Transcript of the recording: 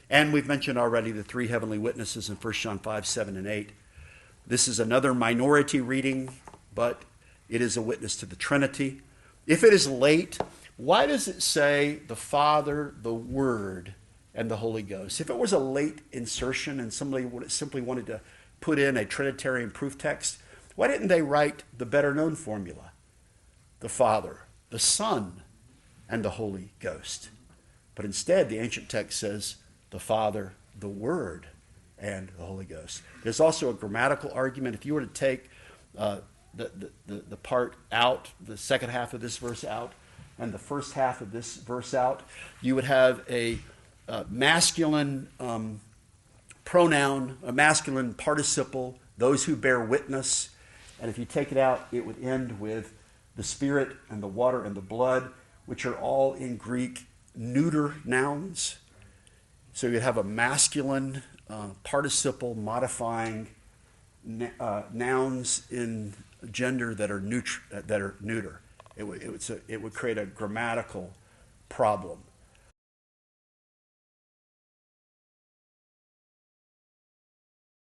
And we've mentioned already the three heavenly witnesses in 1 John 5, 7, and 8. This is another minority reading, but it is a witness to the Trinity. If it is late, why does it say the Father, the Word, and the Holy Ghost? If it was a late insertion and somebody simply wanted to put in a Trinitarian proof text, why didn't they write the better known formula? The Father, the Son, and the Holy Ghost. But instead, the ancient text says the Father, the Word, and the Holy Ghost. There's also a grammatical argument. If you were to take the part out, the second half of this verse out, and the first half of this verse out, you would have a masculine pronoun, a masculine participle, those who bear witness. And if you take it out, it would end with the Spirit and the water and the blood, which are all in Greek neuter nouns. So you'd have a masculine participle modifying nouns in gender that are neuter. It would create a grammatical problem.